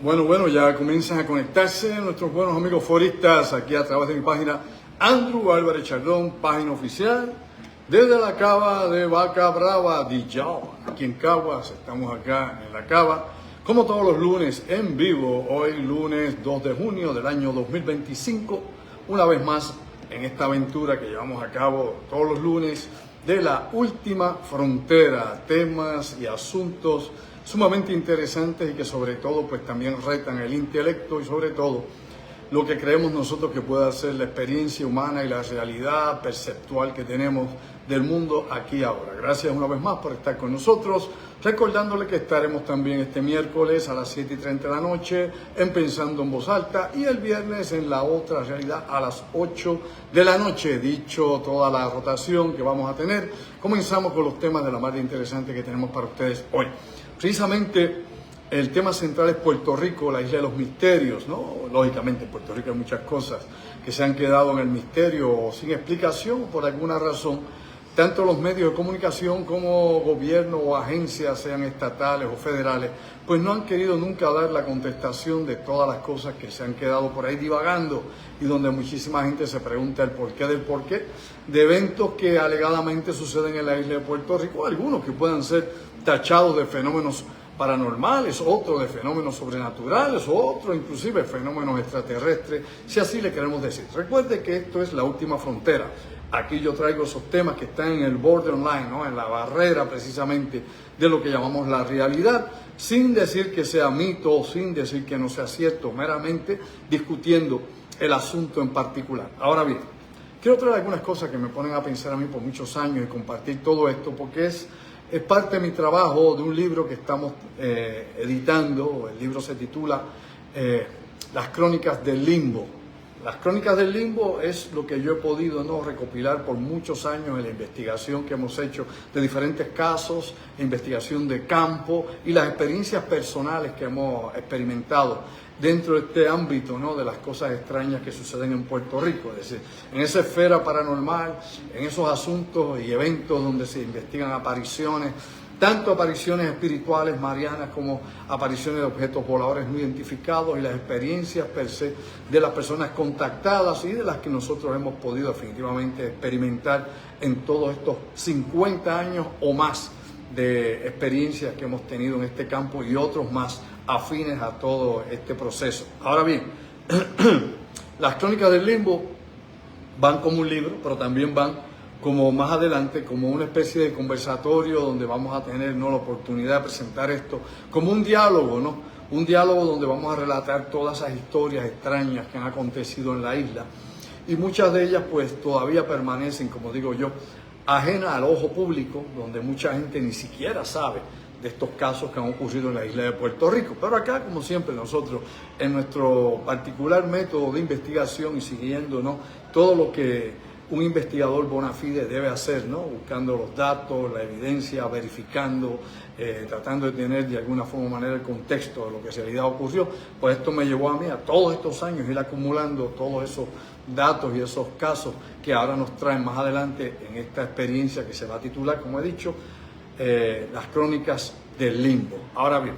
Bueno, ya comienzan a conectarse nuestros buenos amigos foristas aquí a través de mi página Andrew Álvarez Chardón, página oficial, desde la cava de Vaca Brava, Dillao, aquí en Caguas. Estamos acá en la cava, como todos los lunes en vivo, hoy lunes 2 de junio del año 2025, una vez más en esta aventura que llevamos a cabo todos los lunes de la última frontera, temas y asuntos sumamente interesantes y que sobre todo pues también retan el intelecto y sobre todo lo que creemos nosotros que puede ser la experiencia humana y la realidad perceptual que tenemos del mundo aquí y ahora. Gracias una vez más por estar con nosotros, recordándole que estaremos también este miércoles a las 7:30 de la noche en Pensando en Voz Alta y el viernes en la otra realidad a las 8 de la noche. Dicho toda la rotación que vamos a tener, comenzamos con los temas de la más interesante que tenemos para ustedes hoy. Precisamente el tema central es Puerto Rico, la isla de los misterios, ¿no? Lógicamente en Puerto Rico hay muchas cosas que se han quedado en el misterio o sin explicación por alguna razón. Tanto los medios de comunicación como gobierno o agencias, sean estatales o federales, pues no han querido nunca dar la contestación de todas las cosas que se han quedado por ahí divagando y donde muchísima gente se pregunta el porqué del porqué de eventos que alegadamente suceden en la isla de Puerto Rico, algunos que puedan ser tachados de fenómenos paranormales, otros de fenómenos sobrenaturales, otros inclusive fenómenos extraterrestres, si así le queremos decir. Recuerde que esto es la última frontera. Aquí yo traigo esos temas que están en el borderline, ¿no? En la barrera precisamente de lo que llamamos la realidad, sin decir que sea mito, sin decir que no sea cierto, meramente discutiendo el asunto en particular. Ahora bien, quiero traer algunas cosas que me ponen a pensar a mí por muchos años y compartir todo esto porque es parte de mi trabajo de un libro que estamos editando. El libro se titula Las Crónicas del Limbo. Las Crónicas del Limbo es lo que yo he podido recopilar por muchos años en la investigación que hemos hecho de diferentes casos, investigación de campo y las experiencias personales que hemos experimentado dentro de este ámbito, ¿no? De las cosas extrañas que suceden en Puerto Rico, es decir, en esa esfera paranormal, en esos asuntos y eventos donde se investigan apariciones, tanto apariciones espirituales marianas como apariciones de objetos voladores no identificados y las experiencias per se de las personas contactadas y de las que nosotros hemos podido definitivamente experimentar en todos estos 50 años o más de experiencias que hemos tenido en este campo y otros más afines a todo este proceso. Ahora bien, las Crónicas del Limbo van como un libro, pero también van como más adelante, como una especie de conversatorio donde vamos a tener, ¿no?, la oportunidad de presentar esto como un diálogo, ¿no? Un diálogo donde vamos a relatar todas esas historias extrañas que han acontecido en la isla y muchas de ellas pues todavía permanecen, como digo yo, ajenas al ojo público, donde mucha gente ni siquiera sabe de estos casos que han ocurrido en la isla de Puerto Rico. Pero acá, como siempre, nosotros, en nuestro particular método de investigación y siguiendo, ¿no?, todo lo que un investigador bona fide debe hacer, ¿no?, buscando los datos, la evidencia, verificando, tratando de tener de alguna forma o manera el contexto de lo que en realidad ocurrió, pues esto me llevó a mí a todos estos años ir acumulando todos esos datos y esos casos que ahora nos traen más adelante en esta experiencia que se va a titular, como he dicho, Las Crónicas del Limbo. Ahora bien,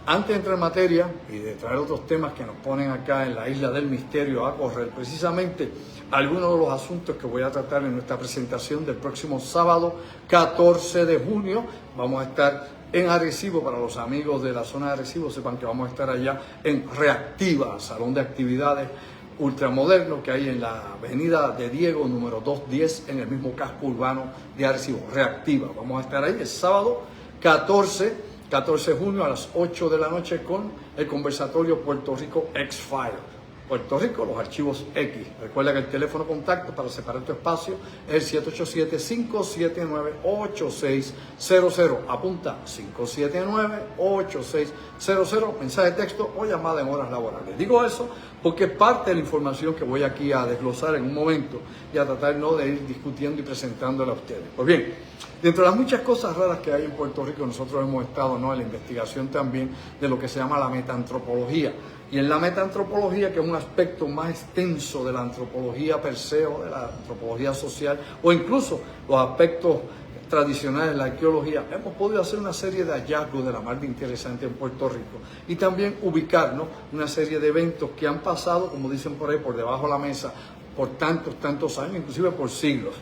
antes de entrar en materia y de traer otros temas que nos ponen acá en la isla del misterio a correr, precisamente algunos de los asuntos que voy a tratar en nuestra presentación del próximo sábado 14 de junio, vamos a estar en Arecibo. Para los amigos de la zona de Arecibo, sepan que vamos a estar allá en Reactiva, salón de actividades ultramoderno que hay en la avenida de Diego, número 210, en el mismo casco urbano de Arecibo. Reactiva, vamos a estar ahí el sábado 14 de junio a las 8 de la noche con el conversatorio Puerto Rico X-File. Puerto Rico, los archivos X. Recuerda que el teléfono contacto para separar tu espacio es el 787-579-8600. Apunta, 579-8600, mensaje de texto o llamada en horas laborales. Digo eso porque es parte de la información que voy aquí a desglosar en un momento y a tratar, ¿no?, de ir discutiendo y presentándola a ustedes. Pues bien, dentro de las muchas cosas raras que hay en Puerto Rico, nosotros hemos estado, ¿no?, en la investigación también de lo que se llama la metaantropología. Y en la metaantropología, que es un aspecto más extenso de la antropología per se o de la antropología social, o incluso los aspectos tradicionales de la arqueología, hemos podido hacer una serie de hallazgos de la mar de interesante en Puerto Rico y también ubicarnos una serie de eventos que han pasado, como dicen por ahí, por debajo de la mesa por tantos años, inclusive por siglos.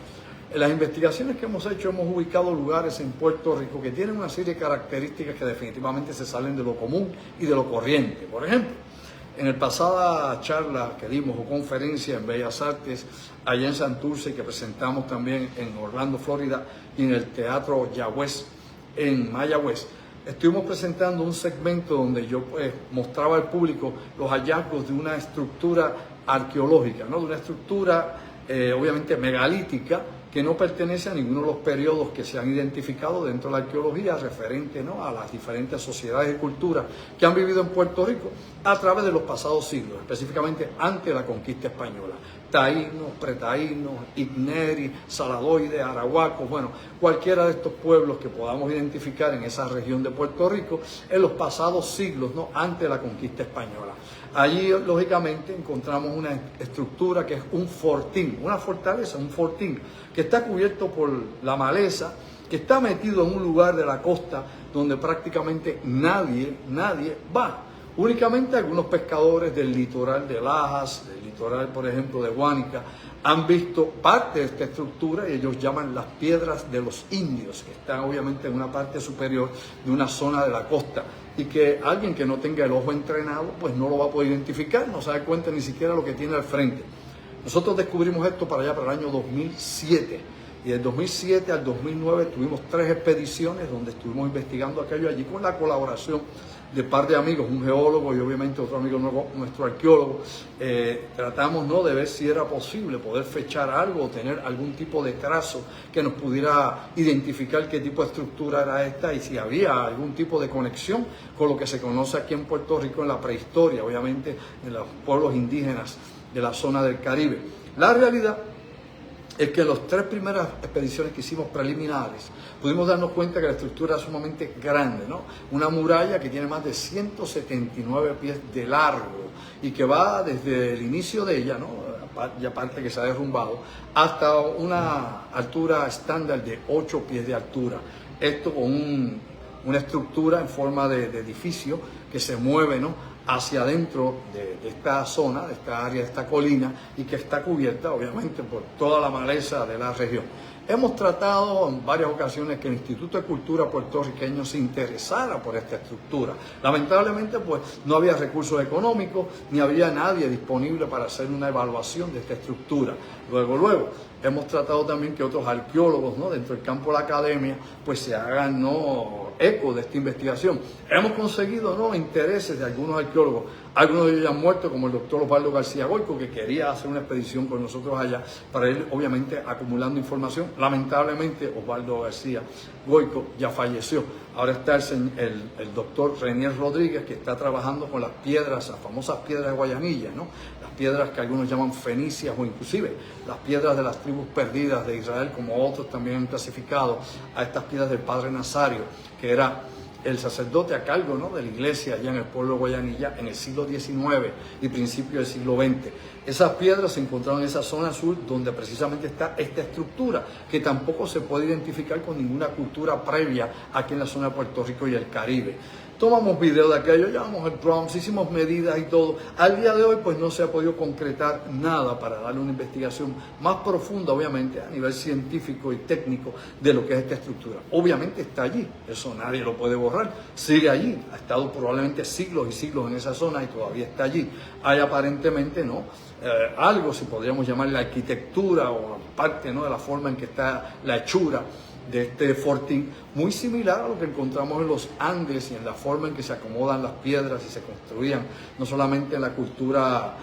En las investigaciones que hemos hecho hemos ubicado lugares en Puerto Rico que tienen una serie de características que definitivamente se salen de lo común y de lo corriente. Por ejemplo, en la pasada charla que dimos o conferencia en Bellas Artes, allá en Santurce, que presentamos también en Orlando, Florida, y en el Teatro Yagüez, en Mayagüez, estuvimos presentando un segmento donde yo mostraba al público los hallazgos de una estructura arqueológica, ¿no? De una estructura obviamente megalítica, que no pertenece a ninguno de los periodos que se han identificado dentro de la arqueología referente, ¿no?, a las diferentes sociedades y culturas que han vivido en Puerto Rico a través de los pasados siglos, específicamente antes de la conquista española. Taínos, pretaínos, igneri, saladoides, arahuacos, bueno, cualquiera de estos pueblos que podamos identificar en esa región de Puerto Rico en los pasados siglos, ¿no?, antes de la conquista española. Allí, lógicamente, encontramos una estructura que es un fortín, una fortaleza, un fortín, que está cubierto por la maleza, que está metido en un lugar de la costa donde prácticamente nadie va. Únicamente algunos pescadores del litoral de Lajas, del litoral, por ejemplo, de Guánica, han visto parte de esta estructura y ellos llaman las piedras de los indios, que están obviamente en una parte superior de una zona de la costa y que alguien que no tenga el ojo entrenado pues no lo va a poder identificar, no se da cuenta ni siquiera lo que tiene al frente. Nosotros descubrimos esto para allá, para el año 2007. Y del 2007 al 2009 tuvimos 3 expediciones donde estuvimos investigando aquello allí con la colaboración de par de amigos, un geólogo y obviamente otro amigo nuestro arqueólogo. Tratamos, ¿no?, de ver si era posible poder fechar algo o tener algún tipo de trazo que nos pudiera identificar qué tipo de estructura era esta y si había algún tipo de conexión con lo que se conoce aquí en Puerto Rico en la prehistoria, obviamente en los pueblos indígenas de la zona del Caribe. La realidad es que en las 3 primeras expediciones que hicimos preliminares pudimos darnos cuenta que la estructura es sumamente grande, ¿no? Una muralla que tiene más de 179 pies de largo y que va desde el inicio de ella, ¿no?, ya parte que se ha derrumbado, hasta una altura estándar de 8 pies de altura. Esto con una estructura en forma de edificio que se mueve, ¿no?, hacia adentro de esta zona, de esta área, de esta colina, y que está cubierta obviamente por toda la maleza de la región. Hemos tratado en varias ocasiones que el Instituto de Cultura puertorriqueño se interesara por esta estructura. Lamentablemente pues no había recursos económicos, ni había nadie disponible para hacer una evaluación de esta estructura. Luego, hemos tratado también que otros arqueólogos, ¿no?, dentro del campo de la academia, pues se hagan, ¿no?, eco de esta investigación. Hemos conseguido, ¿no?, intereses de algunos arqueólogos. Algunos de ellos ya han muerto, como el doctor Osvaldo García Goico, que quería hacer una expedición con nosotros allá para ir, obviamente, acumulando información. Lamentablemente, Osvaldo García Goico ya falleció. Ahora está el doctor Renier Rodríguez, que está trabajando con las piedras, las famosas piedras de Guayanilla, ¿no?, las piedras que algunos llaman fenicias o inclusive las piedras de las tribus perdidas de Israel, como otros también han clasificado a estas piedras del Padre Nazario, que era el sacerdote a cargo, ¿no?, de la iglesia allá en el pueblo de Guayanilla en el siglo XIX y principio del siglo XX. Esas piedras se encontraron en esa zona sur donde precisamente está esta estructura que tampoco se puede identificar con ninguna cultura previa aquí en la zona de Puerto Rico y el Caribe. Tomamos video de aquello, llevamos el prompts, hicimos medidas y todo. Al día de hoy pues no se ha podido concretar nada para darle una investigación más profunda, obviamente, a nivel científico y técnico de lo que es esta estructura. Obviamente está allí, eso nadie lo puede borrar, sigue allí, ha estado probablemente siglos y siglos en esa zona y todavía está allí. Hay aparentemente, ¿no?, algo, si podríamos llamar la arquitectura o parte, ¿no?, de la forma en que está la hechura de este fortín, muy similar a lo que encontramos en los Andes y en la forma en que se acomodan las piedras y se construían, no solamente en la cultura,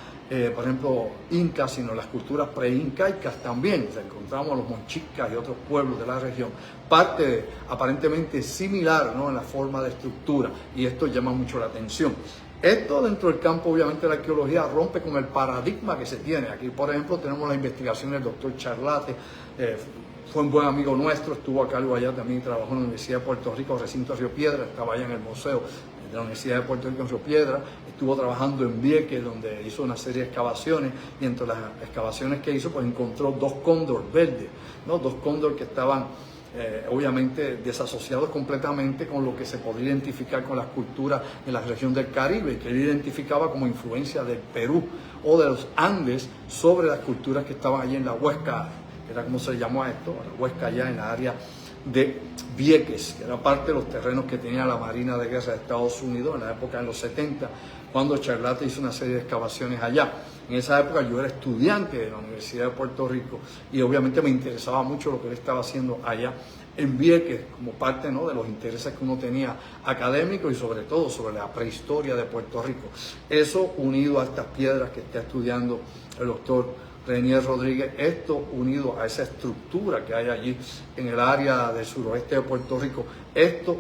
por ejemplo, inca, sino en las culturas pre-incaicas también. O sea, encontramos a los monchicas y otros pueblos de la región, parte aparentemente similar, ¿no?, en la forma de estructura, y esto llama mucho la atención. Esto dentro del campo, obviamente, de la arqueología rompe con el paradigma que se tiene. Aquí, por ejemplo, tenemos la investigación del doctor Charlate, fue un buen amigo nuestro, estuvo a cargo allá también, trabajó en la Universidad de Puerto Rico, recinto Río Piedra, estaba allá en el museo de la Universidad de Puerto Rico en Río Piedra, estuvo trabajando en Vieques, donde hizo una serie de excavaciones, y entre las excavaciones que hizo, pues encontró 2 cóndor verdes, ¿no?, 2 cóndor que estaban obviamente desasociados completamente con lo que se podría identificar con las culturas en la región del Caribe, que él identificaba como influencia del Perú o de los Andes sobre las culturas que estaban allí en la Huesca, que era como se llamó a esto, la Huesca allá en la área de Vieques, que era parte de los terrenos que tenía la Marina de Guerra de Estados Unidos en la época de los 70, cuando Charlate hizo una serie de excavaciones allá. En esa época yo era estudiante de la Universidad de Puerto Rico y obviamente me interesaba mucho lo que él estaba haciendo allá en Vieques, como parte, ¿no?, de los intereses que uno tenía académicos y sobre todo sobre la prehistoria de Puerto Rico. Eso unido a estas piedras que está estudiando el doctor Renier Rodríguez, esto unido a esa estructura que hay allí en el área del suroeste de Puerto Rico, esto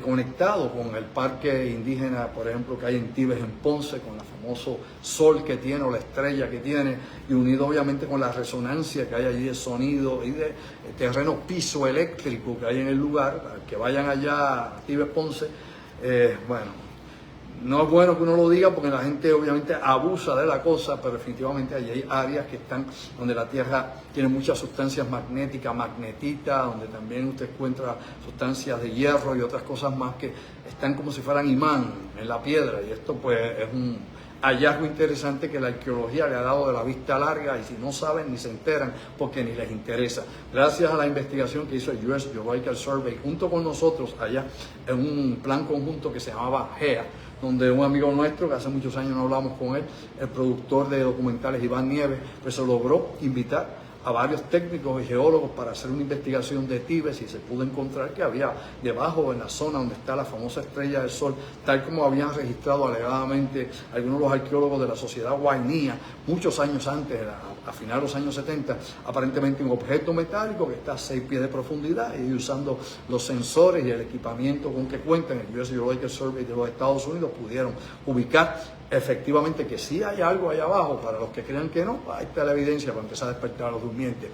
conectado con el parque indígena, por ejemplo, que hay en Tibes, en Ponce, con el famoso sol que tiene o la estrella que tiene, y unido obviamente con la resonancia que hay allí de sonido y de terreno pisoeléctrico que hay en el lugar, que vayan allá a Tibes, Ponce, bueno, no es bueno que uno lo diga porque la gente obviamente abusa de la cosa, pero definitivamente allí hay áreas que están donde la Tierra tiene muchas sustancias magnéticas, magnetita, donde también usted encuentra sustancias de hierro y otras cosas más que están como si fueran imán en la piedra, y esto pues es un hallazgo interesante que la arqueología le ha dado de la vista larga, y si no saben ni se enteran porque ni les interesa. Gracias a la investigación que hizo el US Geological Survey junto con nosotros allá en un plan conjunto que se llamaba GEA, donde un amigo nuestro, que hace muchos años no hablamos con él, el productor de documentales Iván Nieves, pues se logró invitar a varios técnicos y geólogos para hacer una investigación de Tibes, y se pudo encontrar que había debajo, en la zona donde está la famosa estrella del sol, tal como habían registrado alegadamente algunos de los arqueólogos de la sociedad Guainía muchos años antes, a finales de los años 70, aparentemente un objeto metálico que está a 6 pies de profundidad, y usando los sensores y el equipamiento con que cuentan el US Geological Survey de los Estados Unidos pudieron ubicar efectivamente que sí hay algo allá abajo. Para los que crean que no, ahí está la evidencia para empezar a despertar a los durmientes.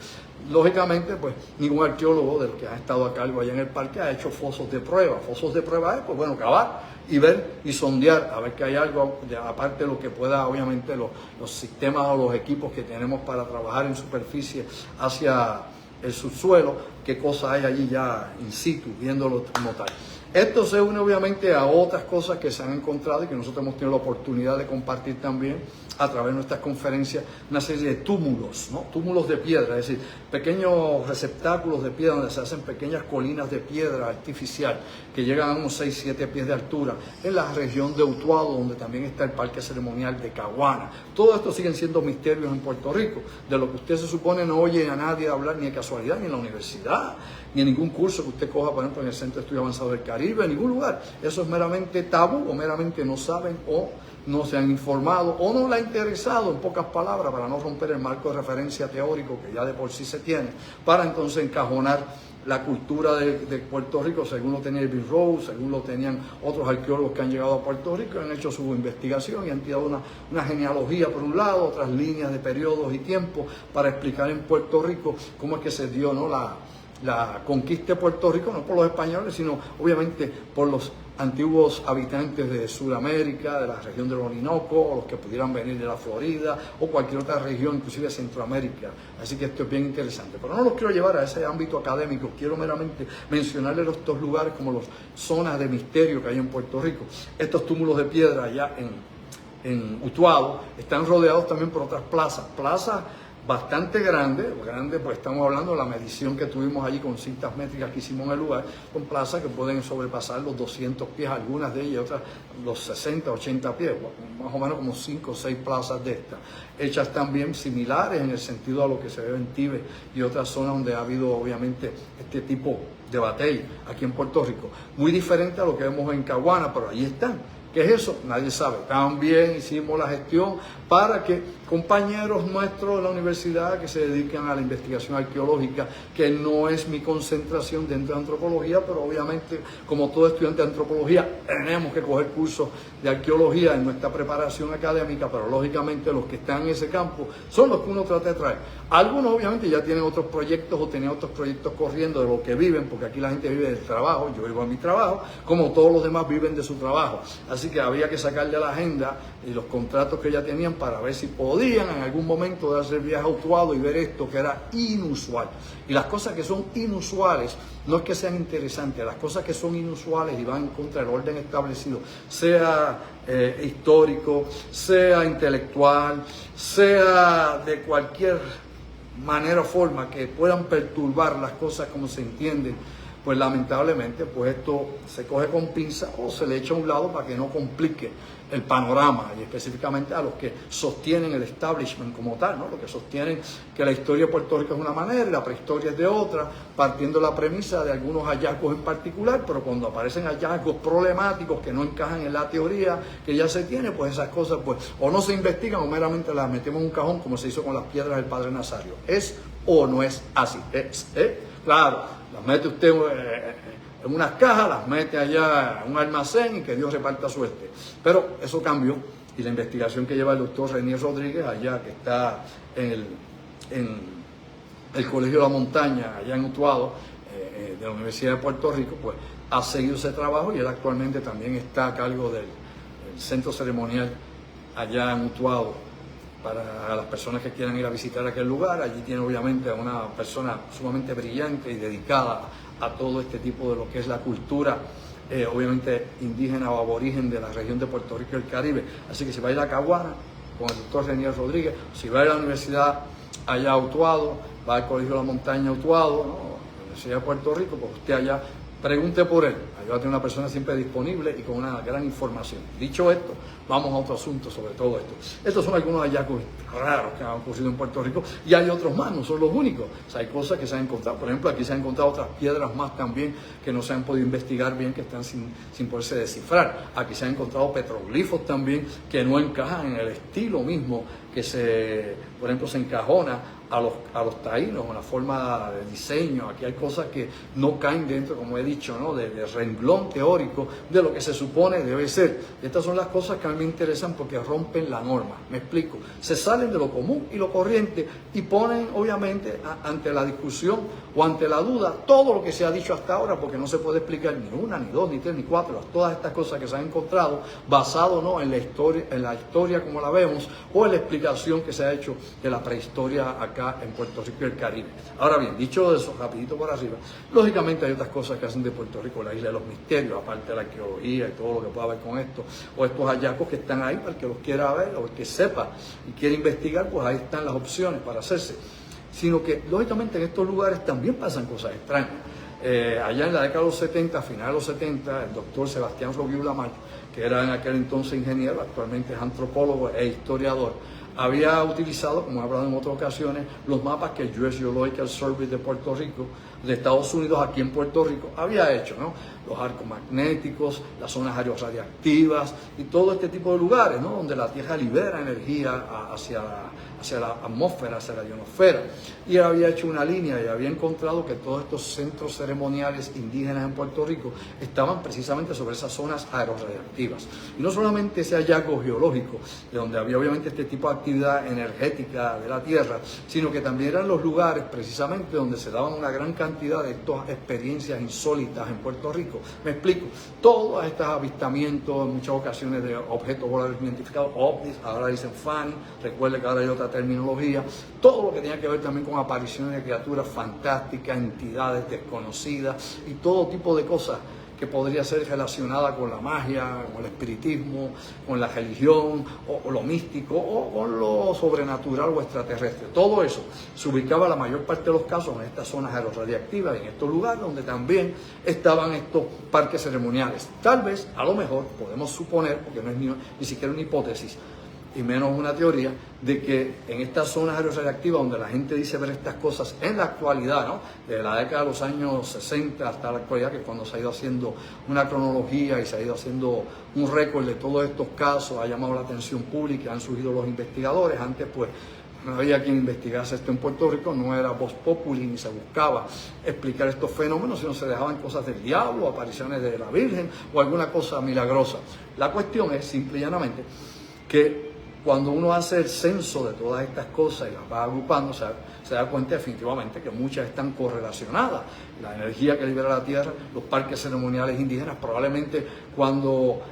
Lógicamente, pues ningún arqueólogo de los que ha estado a cargo allá en el parque ha hecho fosos de prueba. Fosos de prueba es, pues bueno, cavar y ver y sondear, a ver que hay algo, aparte de lo que pueda, obviamente, los sistemas o los equipos que tenemos para trabajar en superficie hacia el subsuelo, qué cosa hay allí ya in situ, viéndolo como tal. Esto se une obviamente a otras cosas que se han encontrado y que nosotros hemos tenido la oportunidad de compartir también a través de nuestras conferencias, una serie de túmulos, ¿no? Túmulos de piedra, es decir, pequeños receptáculos de piedra donde se hacen pequeñas colinas de piedra artificial que llegan a unos 6-7 pies de altura en la región de Utuado, donde también está el parque ceremonial de Caguana. Todo esto siguen siendo misterios en Puerto Rico, de lo que usted se supone no oye a nadie hablar ni de casualidad, ni en la universidad, ni en ningún curso que usted coja, por ejemplo, en el Centro de Estudios Avanzados del Caribe, en ningún lugar. Eso es meramente tabú, o meramente no saben, o no se han informado, o no le ha interesado, en pocas palabras, para no romper el marco de referencia teórico que ya de por sí se tiene, para entonces encajonar la cultura de Puerto Rico, según lo tenía Irving Rose, según lo tenían otros arqueólogos que han llegado a Puerto Rico, han hecho su investigación y han tirado una genealogía por un lado, otras líneas de periodos y tiempos para explicar en Puerto Rico cómo es que se dio, ¿no?, la conquista de Puerto Rico, no por los españoles, sino obviamente por los antiguos habitantes de Sudamérica, de la región del Orinoco, o los que pudieran venir de la Florida, o cualquier otra región, inclusive de Centroamérica. Así que esto es bien interesante. Pero no los quiero llevar a ese ámbito académico, quiero meramente mencionarles estos lugares como las zonas de misterio que hay en Puerto Rico. Estos túmulos de piedra allá en Utuado están rodeados también por otras plazas bastante grande, pues estamos hablando de la medición que tuvimos allí con cintas métricas que hicimos en el lugar, con plazas que pueden sobrepasar los 200 pies, algunas de ellas, otras los 60, 80 pies, más o menos como 5 o 6 plazas de estas, hechas también similares en el sentido a lo que se ve en Tibes y otras zonas donde ha habido obviamente este tipo de batey aquí en Puerto Rico, muy diferente a lo que vemos en Caguana, pero ahí están. ¿Qué es eso? Nadie sabe. También hicimos la gestión para que compañeros nuestros de la universidad que se dedican a la investigación arqueológica, que no es mi concentración dentro de antropología, pero obviamente como todo estudiante de antropología tenemos que coger cursos de arqueología en nuestra preparación académica, pero lógicamente los que están en ese campo son los que uno trata de traer. Algunos obviamente ya tienen otros proyectos o tienen otros proyectos corriendo de lo que viven, porque aquí la gente vive del trabajo, yo vivo en mi trabajo, como todos los demás viven de su trabajo. Así Así que había que sacarle a la agenda y los contratos que ya tenían para ver si podían en algún momento darse el viaje a Utuado y ver esto que era inusual. Y las cosas que son inusuales no es que sean interesantes, las cosas que son inusuales y van en contra del orden establecido, sea histórico, sea intelectual, sea de cualquier manera o forma que puedan perturbar las cosas como se entienden, pues lamentablemente pues esto se coge con pinza o se le echa a un lado para que no complique el panorama, y específicamente a los que sostienen el establishment como tal, ¿no? Los que sostienen que la historia de Puerto Rico es una manera y la prehistoria es de otra, partiendo la premisa de algunos hallazgos en particular, pero cuando aparecen hallazgos problemáticos que no encajan en la teoría que ya se tiene, pues esas cosas pues o no se investigan o meramente las metemos en un cajón como se hizo con las piedras del Padre Nazario. ¿Es o no es así? Claro, las mete usted en unas cajas, las mete allá en un almacén y que Dios reparta suerte. Pero eso cambió y la investigación que lleva el doctor Renier Rodríguez allá, que está en el Colegio de la Montaña, allá en Utuado, de la Universidad de Puerto Rico, pues ha seguido ese trabajo y él actualmente también está a cargo del centro ceremonial allá en Utuado para las personas que quieran ir a visitar aquel lugar. Allí tiene obviamente a una persona sumamente brillante y dedicada a todo este tipo de lo que es la cultura, obviamente indígena o aborigen de la región de Puerto Rico y el Caribe. Así que si va a ir a Caguana con el doctor Renier Rodríguez, si va a ir a la universidad allá a Utuado, va al Colegio de la Montaña Utuado, ¿no? La Universidad de Puerto Rico, pues usted allá pregunte por él. Ahí va a tener una persona siempre disponible y con una gran información. Dicho esto, vamos a otro asunto sobre todo esto. Estos son algunos hallazgos raros que han ocurrido en Puerto Rico y hay otros más, no son los únicos. O sea, hay cosas que se han encontrado. Por ejemplo, aquí se han encontrado otras piedras más también que no se han podido investigar bien, que están sin poderse descifrar. Aquí se han encontrado petroglifos también que no encajan en el estilo mismo que por ejemplo, se encajona a los taínos, en la forma de diseño. Aquí hay cosas que no caen dentro, como he dicho, ¿no? de renglón teórico de lo que se supone debe ser. Estas son las cosas que a mí me interesan porque rompen la norma. Me explico. Se salen de lo común y lo corriente y ponen, obviamente, ante la discusión o ante la duda todo lo que se ha dicho hasta ahora, porque no se puede explicar ni una, ni dos, ni tres, ni cuatro, todas estas cosas que se han encontrado basado, ¿no? en la historia como la vemos, o en la explicación que se ha hecho de la prehistoria acá en Puerto Rico y el Caribe. Ahora bien, dicho eso, rapidito por arriba, lógicamente hay otras cosas que hacen de Puerto Rico la isla de los misterios, aparte de la arqueología y todo lo que pueda ver con esto, o estos hallazgos que están ahí para el que los quiera ver o el que sepa y quiere investigar, pues ahí están las opciones para hacerse. Sino que, lógicamente, en estos lugares también pasan cosas extrañas. Allá en la década de los 70, a finales de los 70, el doctor Sebastián Roguiu Lamar, que era en aquel entonces ingeniero, actualmente es antropólogo e historiador, había utilizado, como he hablado en otras ocasiones, los mapas que el US Geological Survey de Puerto Rico, de Estados Unidos, aquí en Puerto Rico, había hecho, ¿no? Los arcos magnéticos, las zonas aeroradiactivas y todo este tipo de lugares, ¿no? Donde la Tierra libera energía hacia la atmósfera, hacia la ionosfera. Y él había hecho una línea y había encontrado que todos estos centros ceremoniales indígenas en Puerto Rico estaban precisamente sobre esas zonas aeroradiactivas. Y no solamente ese hallazgo geológico, de donde había obviamente este tipo de actividad energética de la Tierra, sino que también eran los lugares precisamente donde se daban una gran cantidad de estas experiencias insólitas en Puerto Rico. Me explico, todos estos avistamientos en muchas ocasiones de objetos voladores identificados, ovnis, ahora dicen FAN, recuerde que ahora hay otra terminología, todo lo que tenía que ver también con apariciones de criaturas fantásticas, entidades desconocidas y todo tipo de cosas que podría ser relacionada con la magia, con el espiritismo, con la religión, o lo místico, o con lo sobrenatural o extraterrestre. Todo eso se ubicaba la mayor parte de los casos en estas zonas aeroradiactivas, en estos lugares donde también estaban estos parques ceremoniales. Tal vez, a lo mejor, podemos suponer, porque no es ni siquiera una hipótesis, y menos una teoría, de que en estas zonas aeroradiactivas donde la gente dice ver estas cosas en la actualidad, ¿no? De la década de los años 60 hasta la actualidad, que es cuando se ha ido haciendo una cronología y se ha ido haciendo un récord de todos estos casos, ha llamado la atención pública, han surgido los investigadores. Antes pues no había quien investigase esto en Puerto Rico, no era vox populi ni se buscaba explicar estos fenómenos, sino se dejaban cosas del diablo, apariciones de la Virgen o alguna cosa milagrosa. La cuestión es simple y llanamente que cuando uno hace el censo de todas estas cosas y las va agrupando, o sea, se da cuenta definitivamente que muchas están correlacionadas. La energía que libera la Tierra, los parques ceremoniales indígenas, probablemente cuando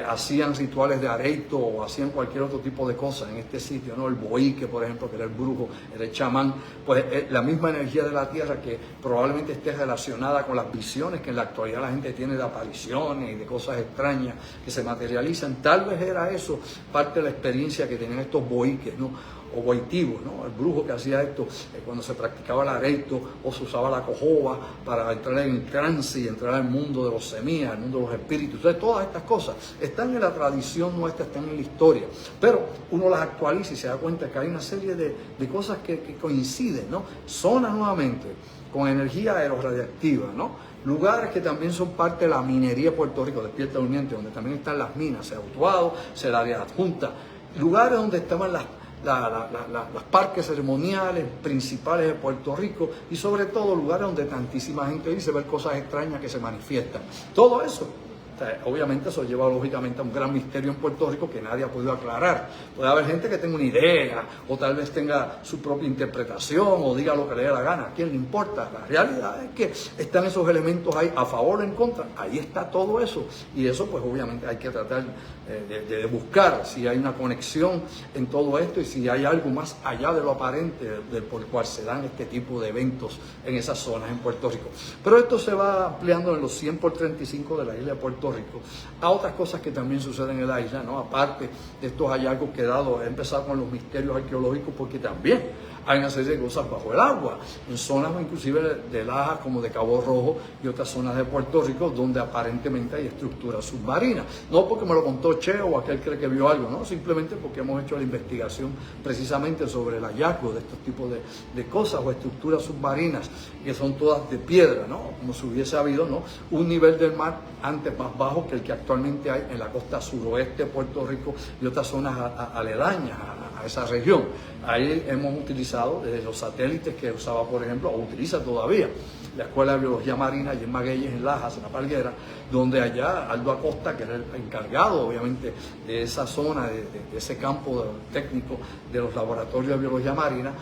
hacían rituales de areito o hacían cualquier otro tipo de cosa en este sitio, ¿no? El boique, por ejemplo, que era el brujo, era el chamán, pues la misma energía de la Tierra que probablemente esté relacionada con las visiones que en la actualidad la gente tiene de apariciones y de cosas extrañas que se materializan. Tal vez era eso parte de la experiencia que tenían estos boiques, ¿no? O boitivos, ¿no? El brujo que hacía esto cuando se practicaba el areito o se usaba la cojoba para entrar en trance y entrar al mundo de los semías, al mundo de los espíritus. Entonces, todas estas cosas están en la tradición nuestra, están en la historia, pero uno las actualiza y se da cuenta que hay una serie de cosas que coinciden, ¿no? Zonas nuevamente con energía aerorradiactiva, ¿no? Lugares que también son parte de la minería de Puerto Rico, Despierta Durmiente, donde también están las minas, sea Utuado, sea el área adjunta, lugares donde estaban los parques ceremoniales principales de Puerto Rico y sobre todo lugares donde tantísima gente dice ver cosas extrañas que se manifiestan. Todo eso, o sea, obviamente eso lleva lógicamente a un gran misterio en Puerto Rico que nadie ha podido aclarar. Puede haber gente que tenga una idea o tal vez tenga su propia interpretación o diga lo que le dé la gana. ¿A quién le importa? La realidad es que están esos elementos ahí a favor o en contra. Ahí está todo eso. Y eso pues obviamente hay que tratar de buscar si hay una conexión en todo esto y si hay algo más allá de lo aparente por el cual se dan este tipo de eventos en esas zonas en Puerto Rico. Pero esto se va ampliando en los 100 por 35 de la isla de Puerto Rico a otras cosas que también suceden en la isla, ¿no? Aparte de estos hallazgos que he dado, he empezado con los misterios arqueológicos porque también hay una serie de cosas bajo el agua, en zonas inclusive de Lajas como de Cabo Rojo y otras zonas de Puerto Rico donde aparentemente hay estructuras submarinas. No porque me lo contó Cheo o aquel cree que vio algo, no, simplemente porque hemos hecho la investigación precisamente sobre el hallazgo de estos tipos de cosas o estructuras submarinas que son todas de piedra, ¿no? Como si hubiese habido, ¿no?, un nivel del mar antes más bajo que el que actualmente hay en la costa suroeste de Puerto Rico y otras zonas aledañas a esa región. Ahí hemos utilizado desde los satélites que usaba, por ejemplo, o utiliza todavía la Escuela de Biología Marina allí en Magueyes, en Lajas, en La Palguera, donde allá Aldo Acosta, que era el encargado obviamente de esa zona, de ese campo técnico de los laboratorios de biología marina,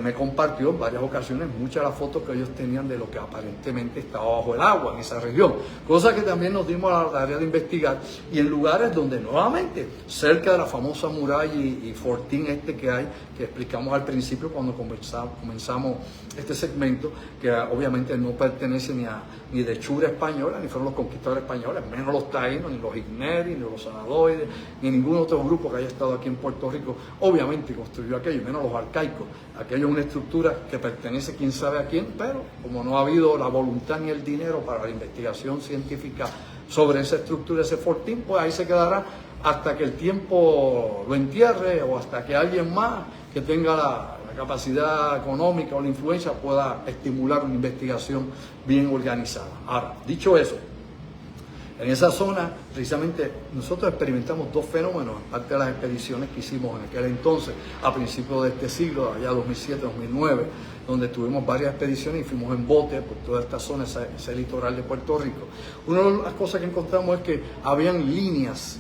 me compartió en varias ocasiones muchas de las fotos que ellos tenían de lo que aparentemente estaba bajo el agua en esa región, cosa que también nos dimos a la tarea de investigar, y en lugares donde nuevamente, cerca de la famosa muralla y fortín que hay, que explicamos al principio cuando comenzamos este segmento, que obviamente no pertenece ni de hechura española, ni fueron los conquistadores españoles, menos los taínos, ni los igneris, ni los sanadoides, ni ningún otro grupo que haya estado aquí en Puerto Rico, obviamente construyó aquello, menos los arcaicos. Aquello es una estructura que pertenece quién sabe a quién, pero como no ha habido la voluntad ni el dinero para la investigación científica sobre esa estructura, ese fortín, pues ahí se quedará hasta que el tiempo lo entierre o hasta que alguien más que tenga la capacidad económica o la influencia pueda estimular una investigación bien organizada. Ahora, dicho eso, en esa zona, precisamente, nosotros experimentamos dos fenómenos, en parte de las expediciones que hicimos en aquel entonces, a principios de este siglo, allá 2007-2009, donde tuvimos varias expediciones y fuimos en bote por toda esta zona, ese litoral de Puerto Rico. Una de las cosas que encontramos es que habían líneas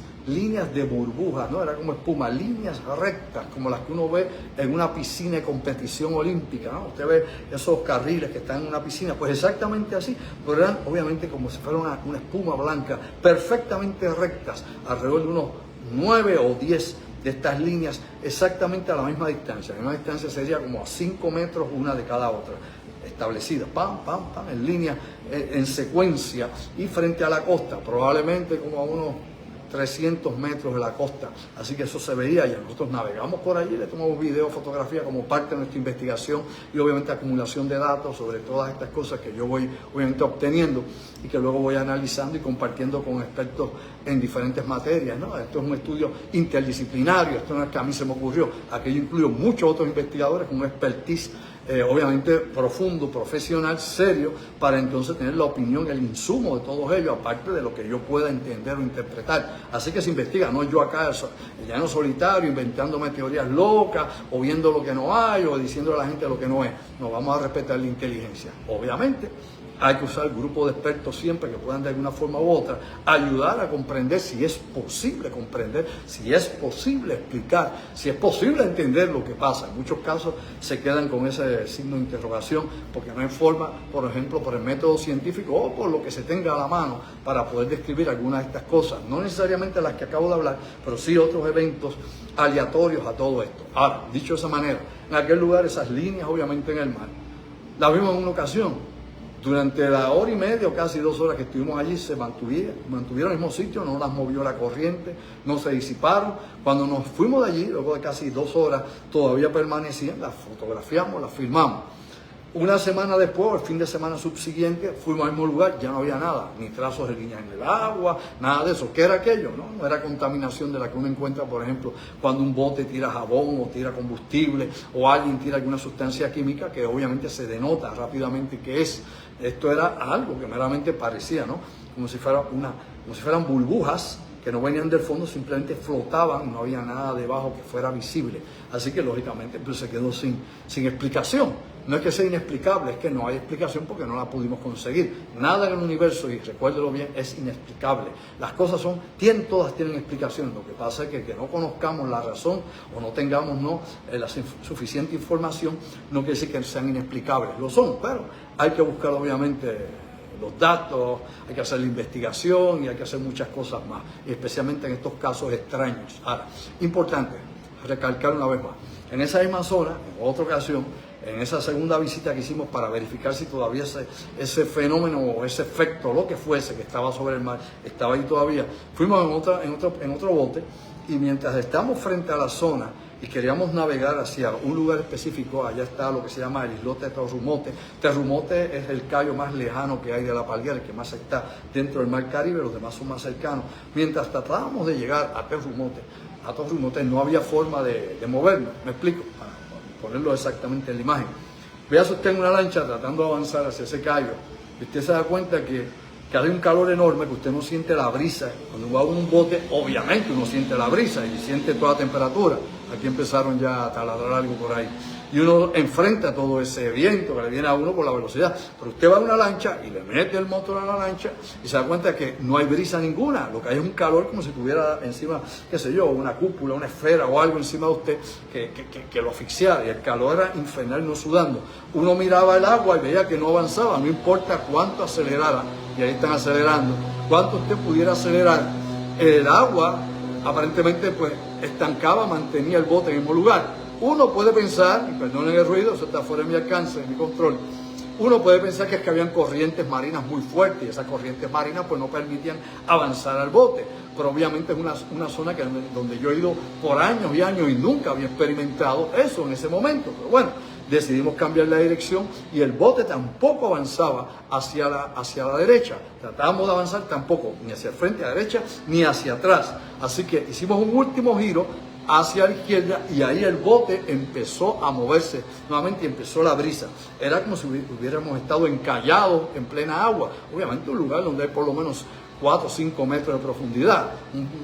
de burbujas, ¿no? Era como espuma, líneas rectas, como las que uno ve en una piscina de competición olímpica, ¿no? Usted ve esos carriles que están en una piscina, pues exactamente así, pero eran obviamente como si fuera una espuma blanca, perfectamente rectas, alrededor de unos 9 o 10 de estas líneas, exactamente a la misma distancia. La misma distancia sería como a 5 metros una de cada otra, establecidas, pam, pam, pam, en línea, en secuencia, y frente a la costa, probablemente como a unos 300 metros de la costa, así que eso se veía y nosotros navegamos por allí, le tomamos video, fotografía como parte de nuestra investigación y obviamente acumulación de datos sobre todas estas cosas que yo voy obviamente obteniendo y que luego voy analizando y compartiendo con expertos en diferentes materias, ¿no? Esto es un estudio interdisciplinario, esto no es que a mí se me ocurrió, aquello incluyó muchos otros investigadores con una expertise obviamente profundo, profesional, serio, para entonces tener la opinión, el insumo de todos ellos, aparte de lo que yo pueda entender o interpretar. Así que se investiga, no yo acá, el llano solitario, inventándome teorías locas, o viendo lo que no hay, o diciendo a la gente lo que no es. No, vamos a respetar la inteligencia. Obviamente, Hay que usar grupos de expertos siempre que puedan de alguna forma u otra ayudar a comprender si es posible comprender, si es posible explicar, si es posible entender lo que pasa. En muchos casos se quedan con ese signo de interrogación porque no hay forma, por ejemplo, por el método científico o por lo que se tenga a la mano para poder describir algunas de estas cosas. No necesariamente las que acabo de hablar, pero sí otros eventos aleatorios a todo esto. Ahora, dicho de esa manera, en aquel lugar esas líneas obviamente en el mar, las vimos en una ocasión. Durante la hora y media o casi 2 horas que estuvimos allí se mantuvieron en el mismo sitio, no las movió la corriente, no se disiparon. Cuando nos fuimos de allí, luego de casi 2 horas, todavía permanecían, las fotografiamos, las filmamos. Una semana después, el fin de semana subsiguiente, fuimos al mismo lugar, ya no había nada, ni trazos de líneas en el agua, nada de eso. ¿Qué era aquello? No era contaminación de la que uno encuentra, por ejemplo, cuando un bote tira jabón o tira combustible o alguien tira alguna sustancia química que obviamente se denota rápidamente que es. Esto era algo que meramente parecía, ¿no? Como si fueran burbujas que no venían del fondo, simplemente flotaban, no había nada debajo que fuera visible. Así que lógicamente pues, se quedó sin explicación. No es que sea inexplicable, es que no hay explicación porque no la pudimos conseguir. Nada en el universo, y recuérdelo bien, es inexplicable. Las cosas todas tienen explicación. Lo que pasa es que no conozcamos la razón o no tengamos la suficiente información, no quiere decir que sean inexplicables. Lo son, pero hay que buscar obviamente los datos, hay que hacer la investigación y hay que hacer muchas cosas más, y especialmente en estos casos extraños. Ahora, importante recalcar una vez más, en esa misma zona, en otra ocasión, en esa segunda visita que hicimos para verificar si todavía ese fenómeno o ese efecto, lo que fuese, que estaba sobre el mar, estaba ahí todavía, fuimos en otro bote, y mientras estamos frente a la zona y queríamos navegar hacia un lugar específico, allá está lo que se llama el islote de Terrumote. Terrumote es el callo más lejano que hay de La Palguera, el que más está dentro del mar Caribe, los demás son más cercanos. Mientras tratábamos de llegar a Terrumote no había forma de movernos, me explico, para ponerlo exactamente en la imagen. Véase usted en una lancha tratando de avanzar hacia ese callo, y usted se da cuenta que hay un calor enorme, que usted no siente la brisa. Cuando va en un bote, obviamente uno siente la brisa y siente toda la temperatura. Aquí empezaron ya a taladrar algo por ahí. Y uno enfrenta todo ese viento que le viene a uno por la velocidad. Pero usted va en una lancha y le mete el motor a la lancha y se da cuenta que no hay brisa ninguna. Lo que hay es un calor como si tuviera encima, qué sé yo, una cúpula, una esfera o algo encima de usted que lo asfixiara. Y el calor era infernal, no sudando. Uno miraba el agua y veía que no avanzaba, no importa cuánto acelerara. Y ahí están acelerando. Cuánto usted pudiera acelerar, el agua aparentemente pues estancaba, mantenía el bote en el mismo lugar. Uno puede pensar, y perdonen el ruido, eso está fuera de mi alcance, de mi control, uno puede pensar que es que habían corrientes marinas muy fuertes y esas corrientes marinas pues no permitían avanzar al bote. Pero obviamente es una zona donde yo he ido por años y años y nunca había experimentado eso en ese momento. Pero bueno, decidimos cambiar la dirección y el bote tampoco avanzaba hacia la derecha. Tratábamos de avanzar tampoco, ni hacia el frente a la derecha, ni hacia atrás. Así que hicimos un último giro hacia la izquierda y ahí el bote empezó a moverse nuevamente y empezó la brisa. Era como si hubiéramos estado encallados en plena agua. Obviamente un lugar donde hay por lo menos 4 o 5 metros de profundidad.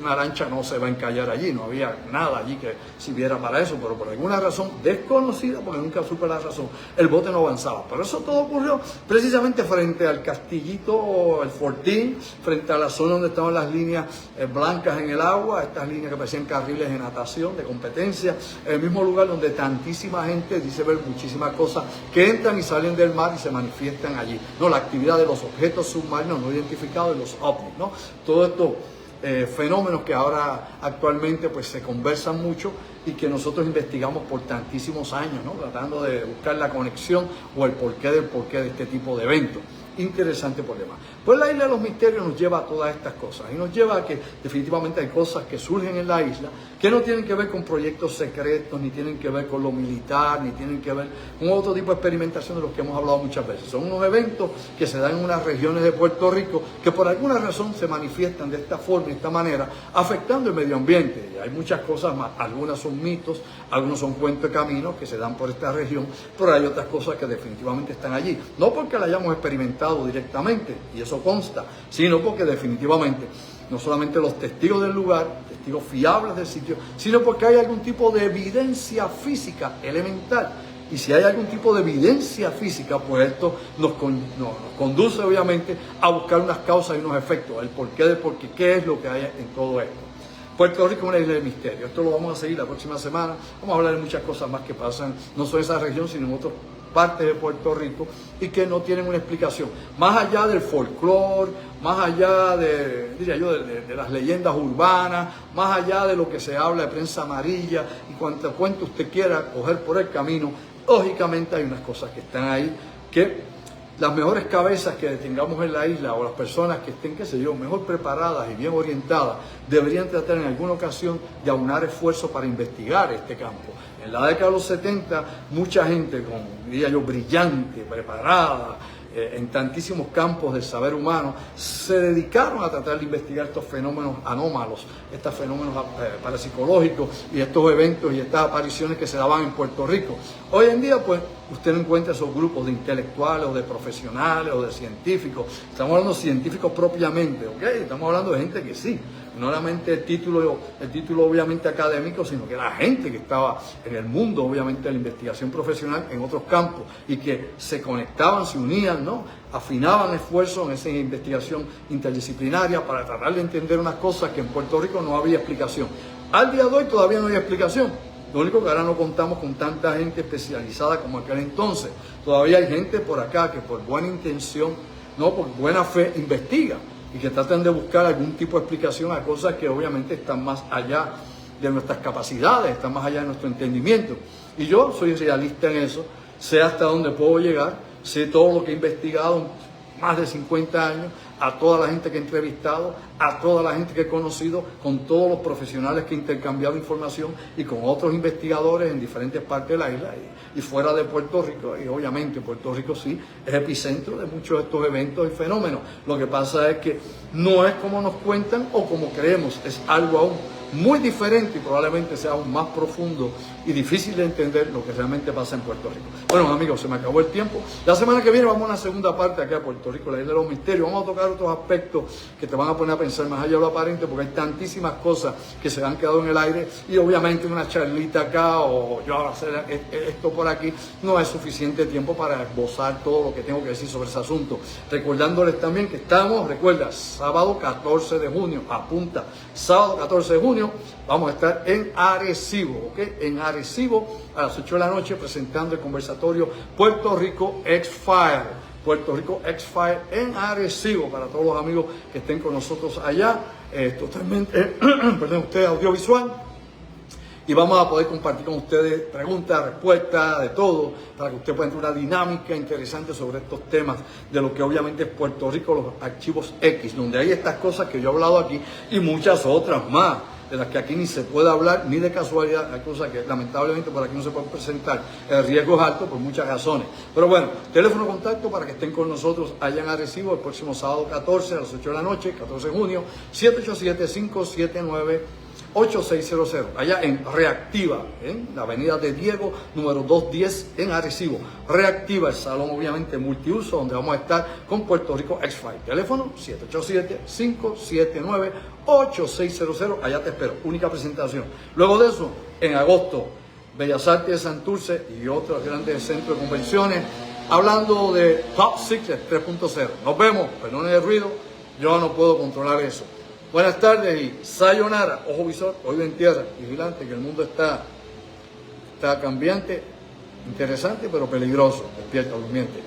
Una lancha no se va a encallar allí, no había nada allí que sirviera para eso, pero por alguna razón desconocida, porque nunca supe la razón, el bote no avanzaba. Pero eso todo ocurrió precisamente frente al castillito, el fortín, frente a la zona donde estaban las líneas blancas en el agua, estas líneas que parecían carriles de natación, de competencia, el mismo lugar donde tantísima gente dice ver muchísimas cosas que entran y salen del mar y se manifiestan allí. No, la actividad de los objetos submarinos no identificados, de los ovnis, ¿no? Todo esto fenómenos que ahora actualmente pues se conversan mucho y que nosotros investigamos por tantísimos años, ¿no? Tratando de buscar la conexión o el porqué de este tipo de eventos. Interesante problema. Pues la isla de los misterios nos lleva a todas estas cosas y nos lleva a que definitivamente hay cosas que surgen en la isla que no tienen que ver con proyectos secretos, ni tienen que ver con lo militar, ni tienen que ver con otro tipo de experimentación de los que hemos hablado muchas veces. Son unos eventos que se dan en unas regiones de Puerto Rico que por alguna razón se manifiestan de esta forma, de esta manera, afectando el medio ambiente. Y hay muchas cosas más, algunas son mitos, algunos son cuentos de caminos que se dan por esta región, pero hay otras cosas que definitivamente están allí. No porque la hayamos experimentado directamente, y eso consta, sino porque definitivamente no solamente los testigos del lugar, testigos fiables del sitio, sino porque hay algún tipo de evidencia física elemental Y si hay algún tipo de evidencia física, pues esto nos conduce obviamente a buscar unas causas y unos efectos, el porqué del porqué, qué es lo que hay en todo esto. Puerto Rico es una isla de misterio. Esto lo vamos a seguir la próxima semana. Vamos a hablar de muchas cosas más que pasan, no solo en esa región, sino en otras partes de Puerto Rico y que no tienen una explicación. Más allá del folclore, más allá diría yo, de las leyendas urbanas, más allá de lo que se habla de prensa amarilla y cuanto cuento usted quiera coger por el camino, lógicamente hay unas cosas que están ahí que las mejores cabezas que tengamos en la isla o las personas que estén, qué sé yo, mejor preparadas y bien orientadas, deberían tratar en alguna ocasión de aunar esfuerzos para investigar este campo. En la década de los 70, mucha gente, diría yo, brillante, preparada, en tantísimos campos del saber humano, se dedicaron a tratar de investigar estos fenómenos anómalos, estos fenómenos parapsicológicos y estos eventos y estas apariciones que se daban en Puerto Rico. Hoy en día, pues, usted no encuentra esos grupos de intelectuales o de profesionales o de científicos. Estamos hablando de científicos propiamente, ¿ok? Estamos hablando de gente que sí, no solamente el título obviamente académico, sino que la gente que estaba en el mundo, obviamente, de la investigación profesional en otros campos y que se conectaban, se unían, ¿no? Afinaban esfuerzos en esa investigación interdisciplinaria para tratar de entender unas cosas que en Puerto Rico no había explicación. Al día de hoy todavía no hay explicación. Lo único que ahora no contamos con tanta gente especializada como aquel entonces. Todavía hay gente por acá que por buena intención, no por buena fe, investiga y que tratan de buscar algún tipo de explicación a cosas que obviamente están más allá de nuestras capacidades, están más allá de nuestro entendimiento. Y yo soy realista en eso, sé hasta dónde puedo llegar, sé todo lo que he investigado en más de 50 años, a toda la gente que he entrevistado, a toda la gente que he conocido, con todos los profesionales que he intercambiado información y con otros investigadores en diferentes partes de la isla y fuera de Puerto Rico. Y obviamente Puerto Rico sí es epicentro de muchos de estos eventos y fenómenos. Lo que pasa es que no es como nos cuentan o como creemos, es algo aún muy diferente y probablemente sea aún más profundo y difícil de entender lo que realmente pasa en Puerto Rico. Bueno, amigos, se me acabó el tiempo. La semana que viene vamos a una segunda parte aquí a Puerto Rico, la isla de los misterios. Vamos a tocar otros aspectos que te van a poner a pensar más allá de lo aparente, porque hay tantísimas cosas que se han quedado en el aire y obviamente una charlita acá o yo a hacer esto por aquí no es suficiente tiempo para esbozar todo lo que tengo que decir sobre ese asunto. Recordándoles también que estamos, recuerda, sábado 14 de junio, apunta, sábado 14 de junio, vamos a estar en Arecibo, ¿ok? En Arecibo a las 8 de la noche presentando el conversatorio Puerto Rico X-File. Puerto Rico X-File en Arecibo para todos los amigos que estén con nosotros allá. Totalmente, perdón, ustedes audiovisual. Y vamos a poder compartir con ustedes preguntas, respuestas, de todo, para que usted pueda tener una dinámica interesante sobre estos temas, de lo que obviamente es Puerto Rico, los archivos X, donde hay estas cosas que yo he hablado aquí y muchas otras más, de las que aquí ni se puede hablar, ni de casualidad, hay cosas que lamentablemente por aquí no se pueden presentar. El riesgo es alto por muchas razones. Pero bueno, teléfono de contacto para que estén con nosotros allá en Arecibo el próximo sábado 14 a las 8 de la noche, 14 de junio, 787-579-8600, allá en Reactiva, en la avenida de Diego, número 210 en Arecibo. Reactiva, el salón obviamente multiuso, donde vamos a estar con Puerto Rico X-File. Teléfono 787-579-8600, allá te espero, única presentación. Luego de eso, en agosto, Bellas Artes de Santurce y otros grandes centros de convenciones, hablando de Top Secret 3.0. Nos vemos, perdonen el ruido, yo no puedo controlar eso. Buenas tardes y sayonara, ojo visor, oído en tierra, vigilante, que el mundo está cambiante, interesante, pero peligroso. Despierta, durmiente.